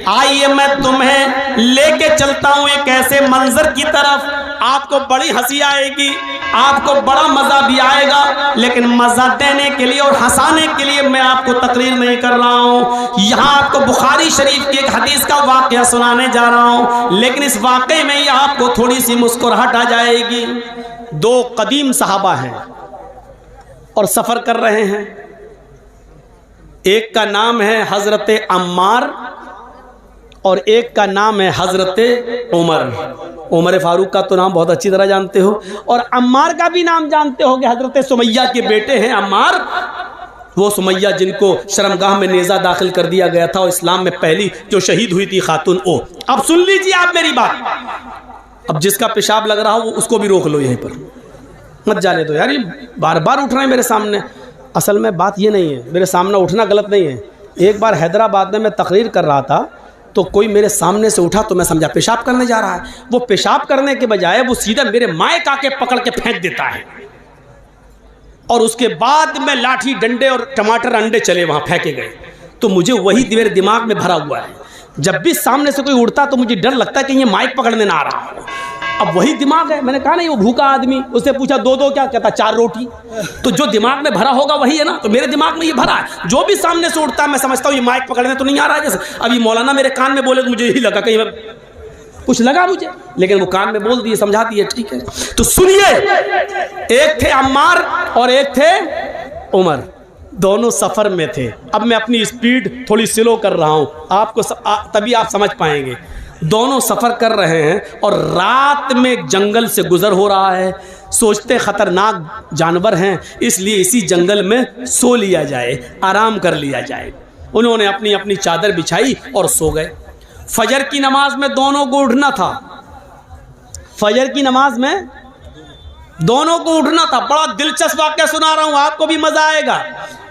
आइए मैं तुम्हें लेके चलता हूं एक ऐसे मंजर की तरफ, आपको बड़ी हंसी आएगी, आपको बड़ा मजा भी आएगा, लेकिन मजा देने के लिए और हंसाने के लिए मैं आपको तकरीर नहीं कर रहा हूं। यहां आपको बुखारी शरीफ की एक हदीस का वाकया सुनाने जा रहा हूं, लेकिन इस वाकये में ही आपको थोड़ी सी मुस्कुराहट आ जाएगी। दो कदीम सहाबा हैं और सफर कर रहे हैं। एक का नाम है हजरत अम्मार और एक का नाम है हजरत उमर फारूक का तो नाम बहुत अच्छी तरह जानते हो, और अम्मार का भी नाम जानते हो कि हजरत सुमैया के बेटे हैं अम्मार। वो सुमैया जिनको शर्मगाह में नेज़ा दाखिल कर दिया गया था और इस्लाम में पहली जो शहीद हुई थी खातून वो। अब सुन लीजिए आप मेरी बात। अब जिसका पेशाब लग रहा हो वो उसको भी रोक लो, यहीं पर मत जाने दो यार, ये बार बार उठ रहे हैं मेरे सामने। असल में बात ये नहीं है, मेरे सामने उठना गलत नहीं है। एक बार हैदराबाद में मैं तकरीर कर रहा था तो कोई मेरे सामने से उठा तो मैं समझा पेशाब करने जा रहा है। वो पेशाब करने के बजाय वो सीधा मेरे माइक आके पकड़ के फेंक देता है, और उसके बाद में लाठी डंडे और टमाटर अंडे चले वहाँ फेंके गए। तो मुझे वही मेरे दिमाग में भरा हुआ है, जब भी सामने से कोई उड़ता तो मुझे डर लगता है कि ये माइक पकड़ने ना आ रहा हो। अब वही दिमाग है। मैंने कहा नहीं, वो भूखा आदमी, उससे पूछा दो दो क्या, कहता 4 रोटी। तो जो दिमाग में भरा होगा वही है ना, तो मेरे दिमाग में ये भरा है। जो भी सामने से उड़ता है मैं समझता हूँ ये माइक पकड़ने तो नहीं आ रहा है। जैसे अभी मौलाना मेरे कान में बोले तो मुझे यही लगा, कहीं कुछ लगा मुझे, लेकिन वो कान में बोल दिए, समझा दिए, ठीक है। तो सुनिए, एक थे अम्मार और एक थे उमर, दोनों सफर में थे। अब मैं अपनी स्पीड थोड़ी स्लो कर रहा हूं आपको, तभी आप समझ पाएंगे। दोनों सफर कर रहे हैं और रात में जंगल से गुजर हो रहा है। सोचते खतरनाक जानवर हैं, इसलिए इसी जंगल में सो लिया जाए, आराम कर लिया जाए। उन्होंने अपनी अपनी चादर बिछाई और सो गए। फजर की नमाज में दोनों को उठना था, फजर की नमाज में दोनों को उठना था। बड़ा दिलचस्प वाक़या सुना रहा हूं, आपको भी मजा आएगा,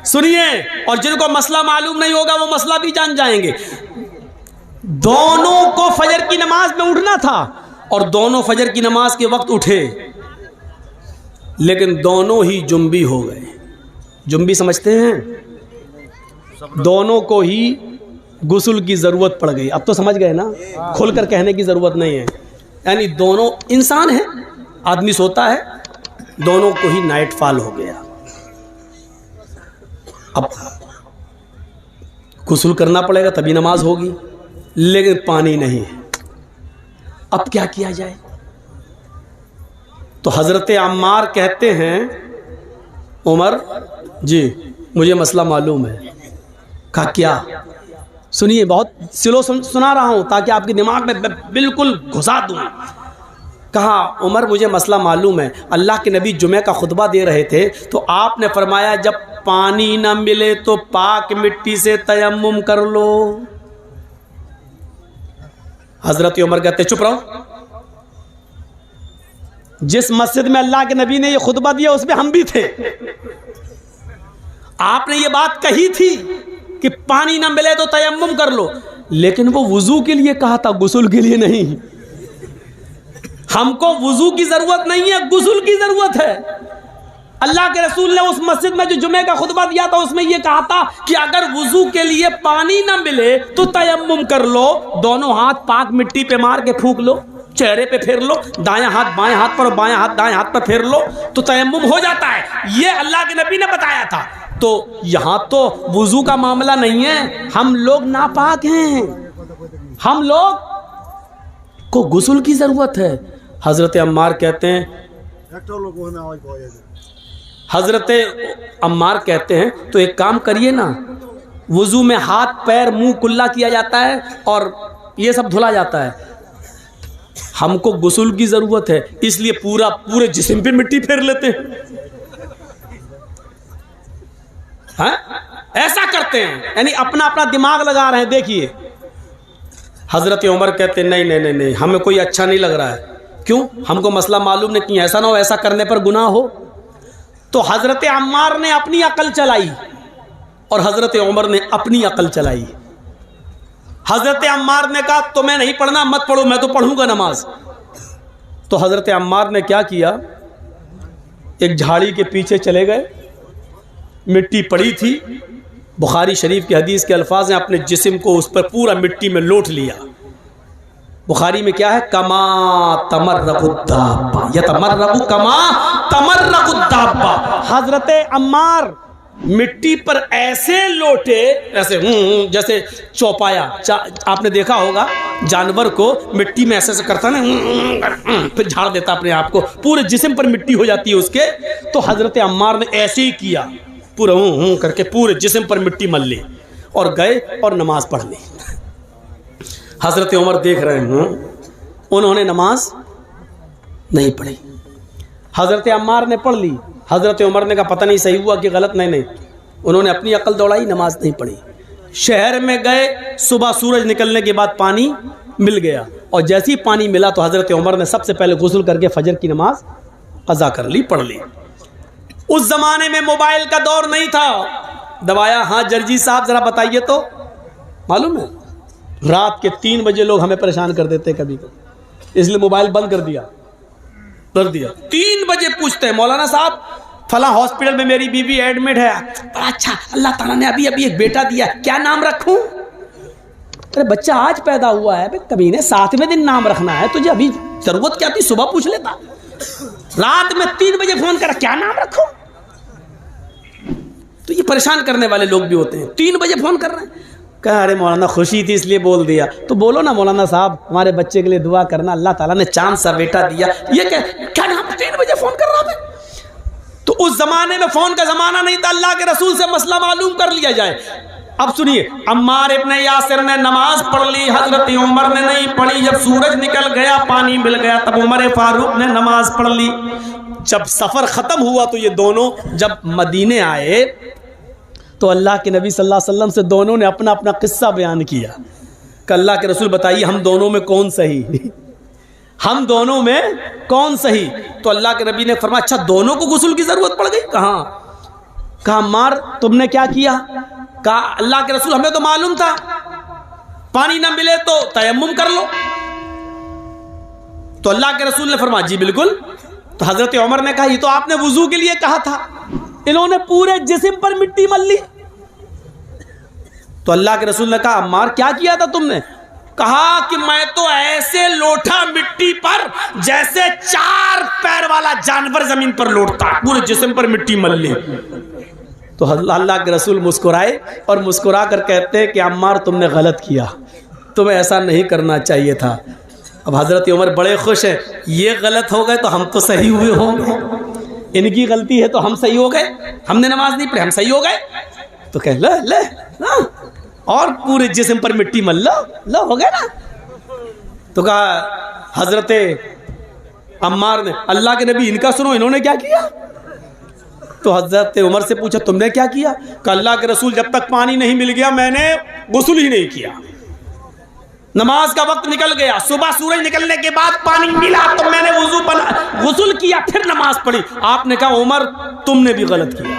सुनिए। और जिनको मसला मालूम नहीं होगा वो मसला भी जान जाएंगे। दोनों को फजर की नमाज में उठना था और दोनों फजर की नमाज के वक्त उठे, लेकिन दोनों ही जुम्बी हो गए। जुम्बी समझते हैं? दोनों को ही गुस्ल की ज़रूरत पड़ गई। अब तो समझ गए ना, खुलकर कहने की ज़रूरत नहीं है। यानी दोनों इंसान हैं, आदमी सोता है, दोनों को ही नाइट फॉल हो गया। अब गुस्ल करना पड़ेगा तभी नमाज होगी, लेकिन पानी नहीं है। अब क्या किया जाए? तो हजरत अम्मार कहते हैं, उमर जी मुझे मसला मालूम है। कहा क्या? सुनिए, बहुत स्लो सुना रहा हूं ताकि आपके दिमाग में बिल्कुल घुसा दूं। कहा उमर मुझे मसला मालूम है। अल्लाह के नबी जुमे का खुतबा दे रहे थे तो आपने फरमाया जब पानी ना मिले तो पाक मिट्टी से तयम्मुम कर लो। हजरत उमर कहते चुप रहो, जिस मस्जिद में अल्लाह के नबी ने ये खुतबा दिया उसमें हम भी थे। आपने ये बात कही थी कि पानी ना मिले तो तयम्मुम कर लो, लेकिन वो वुजू के लिए कहा था, गुस्ल के लिए नहीं। हमको वुजू की जरूरत नहीं है, गुस्ल की जरूरत है। अल्लाह के रसूल ने उस मस्जिद में जो जुमे का खुतबा दिया था उसमें यह कहा था कि अगर वुजू के लिए पानी ना मिले तो तयम्मुम कर लो। दोनों हाथ पाक मिट्टी पे मार के फूंक लो, चेहरे पे फेर लो, दायां हाथ बाएं हाथ पर और बायां हाथ दाएं हाथ पर फेर लो तो तयम्मुम हो जाता है। ये अल्लाह के नबी ने बताया था। तो यहां तो वुजू का मामला नहीं है, हम लोग नापाक हैं, हम लोग को गुस्ल की जरूरत है। हजरत अम्मार कहते हैं, हजरत अम्मार कहते हैं तो एक काम करिए ना, वुजू में हाथ पैर मुंह कुल्ला किया जाता है और ये सब धुला जाता है। हमको गुस्ल की जरूरत है, इसलिए पूरे जिस्म पे मिट्टी फेर लेते हैं। हाँ? ऐसा करते हैं, यानी अपना अपना दिमाग लगा रहे हैं। देखिए हजरत उमर कहते हैं नहीं नहीं नहीं नहीं, हमें कोई अच्छा नहीं लग रहा है। क्यों? हमको मसला मालूम नहीं, कि ऐसा ना हो ऐसा करने पर गुनाह हो। तो हजरत अम्मार ने अपनी अकल चलाई और हजरत उमर ने अपनी अकल चलाई। हजरत अम्मार ने कहा तुम्हें नहीं पढ़ना मत पढ़ो, मैं तो पढ़ूंगा नमाज। तो हजरत अम्मार ने क्या किया, एक झाड़ी के पीछे चले गए, मिट्टी पड़ी थी, बुखारी शरीफ की हदीस के अल्फाज हैं, अपने जिस्म को उस पर पूरा मिट्टी में लोट लिया। बुखारी में क्या है, कमा तमर्रकुद्दाब्बा यतमर्रकु कमा तमर्रकुद्दाब्बा। हजरत अम्मार मिट्टी पर ऐसे लोटे, ऐसे जैसे चौपाया, आपने देखा होगा जानवर को मिट्टी में ऐसे करता ना, फिर झाड़ देता अपने आप को, पूरे जिस्म पर मिट्टी हो जाती है उसके। तो हजरत अम्मार ने ऐसे ही किया, पूरा करके पूरे जिस्म पर मिट्टी मल ली और गए और नमाज पढ़ ली। हजरत उमर देख रहे हैं, उन्होंने नमाज नहीं पढ़ी। हजरत अम्मार ने पढ़ ली। हजरत उमर ने कहा पता नहीं सही हुआ कि गलत। नहीं, उन्होंने अपनी अकल दौड़ाई, नमाज नहीं पढ़ी। शहर में गए, सुबह सूरज निकलने के बाद पानी मिल गया, और जैसे ही पानी मिला तो हजरत उमर ने सबसे पहले गुस्ल करके फजर की नमाज कज़ा कर ली, पढ़ ली। उस जमाने में मोबाइल का दौर नहीं था। दबाया, हाँ जर्जी साहब जरा बताइए तो। मालूम है रात के 3 बजे लोग हमें परेशान कर देते कभी कभी, इसलिए मोबाइल बंद कर दिया। 3 बजे पूछते हैं, मौलाना साहब फला हॉस्पिटल में मेरी बीवी एडमिट है। अच्छा, अल्लाह ताला ने अभी अभी एक बेटा दिया, क्या नाम रखूं? अरे बच्चा आज पैदा हुआ है, कभी ने 7वें दिन नाम रखना है, तुझे अभी जरूरत क्या थी, सुबह पूछ लेता। रात में 3 बजे फोन कर, क्या नाम रखूं? तो ये परेशान करने वाले लोग भी होते हैं। 3 बजे फोन कर रहे हैं, कहा अरे मौलाना खुशी थी इसलिए बोल दिया। तो बोलो ना मौलाना साहब हमारे बच्चे के लिए दुआ करना, अल्लाह ताला ने चांद सा बेटा दिया। ये क्या नाम, 3 बजे फोन कर रहा था। तो उस जमाने में फोन का जमाना नहीं था, अल्लाह के रसूल से मसला मालूम कर लिया जाए। अब सुनिए, अम्मार इब्ने यासिर ने नमाज पढ़ ली, हजरत उमर ने नहीं पढ़ी। जब सूरज निकल गया, पानी मिल गया, तब उमर फारूक ने नमाज पढ़ ली। जब सफर खत्म हुआ तो ये दोनों जब मदीने आए तो अल्लाह के नबी सल्लल्लाहु अलैहि वसल्लम से दोनों ने अपना अपना किस्सा बयान किया कि अल्लाह के रसूल बताइए हम दोनों में कौन सही, हम दोनों में कौन सही। तो अल्लाह के नबी ने फरमाया अच्छा दोनों को गुस्ल की जरूरत पड़ गई। कहा अम्मार तुमने क्या किया? कहा अल्लाह के रसूल हमें तो मालूम था पानी ना मिले तो तयम्मुम कर लो। तो अल्लाह के रसूल ने फरमाया जी बिल्कुल। तो हजरत उमर ने कहा ये तो आपने वुजू के लिए कहा था, इन्होंने पूरे जिस्म पर मिट्टी मल ली। तो अल्लाह के रसूल ने कहा अम्मार क्या किया था तुमने? कहा कि मैं तो ऐसे लोटा मिट्टी पर जैसे 4 पैर वाला जानवर जमीन पर लोटता, पूरे जिस्म पर मिट्टी मल ली। तो अल्लाह के रसूल मुस्कुराए और मुस्कुरा कर कहते हैं कि अम्मार तुमने गलत किया, तुम्हें ऐसा नहीं करना चाहिए था। अब हजरत उमर बड़े खुश हैं, ये गलत हो गए तो हम तो सही हुए होंगे, इनकी गलती है तो हम सही हो गए, हमने नमाज नहीं पढ़ी हम सही हो गए। तो कह ले और पूरे जिस्म पर मिट्टी मल लो हो गए ना। तो कहा हजरत अम्मार ने अल्लाह के नबी इनका सुनो इन्होंने क्या किया। तो हजरत उमर से पूछा तुमने क्या किया? कहा अल्लाह के रसूल जब तक पानी नहीं मिल गया मैंने गुस्ल ही नहीं किया। नमाज का वक्त निकल गया, सुबह सूरज निकलने के बाद पानी मिला तो मैंने वुजू बना गुस्ल किया फिर नमाज पढ़ी। आपने कहा उमर तुमने भी गलत किया।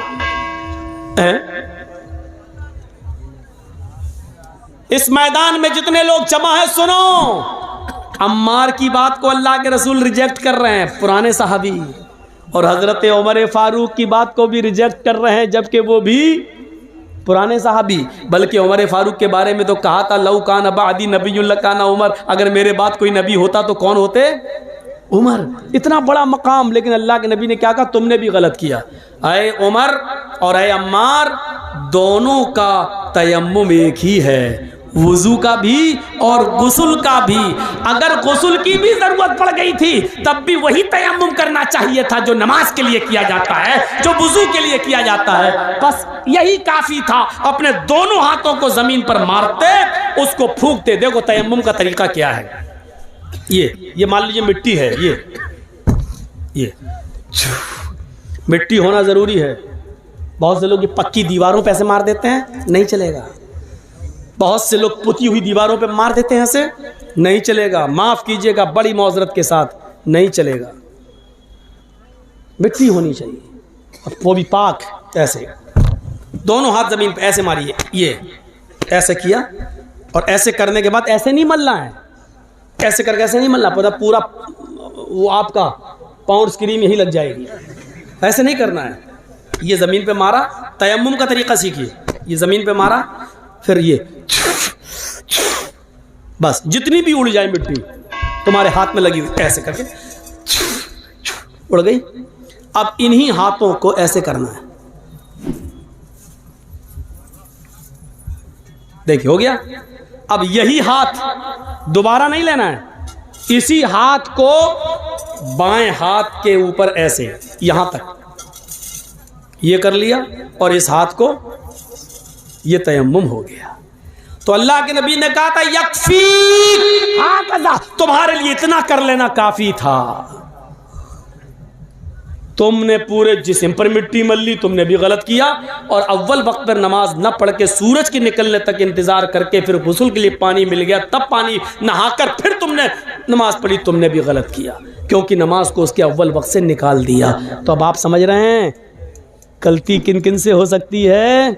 इस मैदान में जितने लोग जमा है सुनो, अम्मार की बात को अल्लाह के रसूल रिजेक्ट कर रहे हैं, पुराने सहाबी, और हजरत उमर फारूक की बात को भी रिजेक्ट कर रहे हैं जबकि वो भी पुराने साहबी। बल्कि उमर फारूक के बारे में तो कहा था लौ कान बादी नबीयुल्लाह काना उमर, अगर मेरे बाद कोई नबी होता तो कौन होते? उमर। इतना बड़ा मकाम, लेकिन अल्लाह के नबी ने क्या कहा? तुमने भी गलत किया। अय उमर और अय अम्मार दोनों का तयम्मुम एक ही है, वुजू का भी और गुस्ल का भी। अगर गुस्ल की भी जरूरत पड़ गई थी तब भी वही तयम्मुम करना चाहिए था जो नमाज के लिए किया जाता है, जो वुजू के लिए किया जाता है। बस यही काफी था। अपने दोनों हाथों को जमीन पर मारते, उसको फूंकते। देखो तयम्मुम का तरीका क्या है। ये मान लीजिए मिट्टी है, ये मिट्टी होना जरूरी है। बहुत से लोग ये पक्की दीवारों पे ऐसे मार देते हैं, नहीं चलेगा। बहुत से लोग पुती हुई दीवारों पे मार देते हैं ऐसे, नहीं चलेगा। माफ कीजिएगा, बड़ी मौजरत के साथ नहीं चलेगा। मिट्टी होनी चाहिए, वो भी पाक। ऐसे दोनों हाथ जमीन पे ऐसे मारिए, ये ऐसे किया और ऐसे करने के बाद ऐसे नहीं मलना है, ऐसे करके ऐसे नहीं मलना, पूरा वो आपका पाउंड स्क्रीन यही लग जाएगी। ऐसे नहीं करना है। ये जमीन पे मारा, तयम्मुम का तरीका सीखिए। ये ज़मीन पे मारा, फिर ये बस जितनी भी उड़ जाए मिट्टी तुम्हारे हाथ में लगी हुई, ऐसे करके उड़ गई। अब इन्हीं हाथों को ऐसे करना है, देखिए हो गया। अब यही हाथ दोबारा नहीं लेना है, इसी हाथ को बाएं हाथ के ऊपर ऐसे यहां तक ये कर लिया, और इस हाथ को ये तयम्मुम हो गया। तो अल्लाह के नबी ने कहा था यकफी, तुम्हारे लिए इतना कर लेना काफी था। तुमने पूरे जिस्म पर मिट्टी मल ली, तुमने भी गलत किया, और अव्वल वक्त पर नमाज न पढ़ के सूरज के निकलने तक इंतजार करके फिर गुस्ल के लिए पानी मिल गया, तब पानी नहाकर फिर तुमने नमाज पढ़ी, तुमने भी गलत किया, क्योंकि नमाज को उसके अव्वल वक्त से निकाल दिया। तो अब आप समझ रहे हैं गलती किन किन से हो सकती है।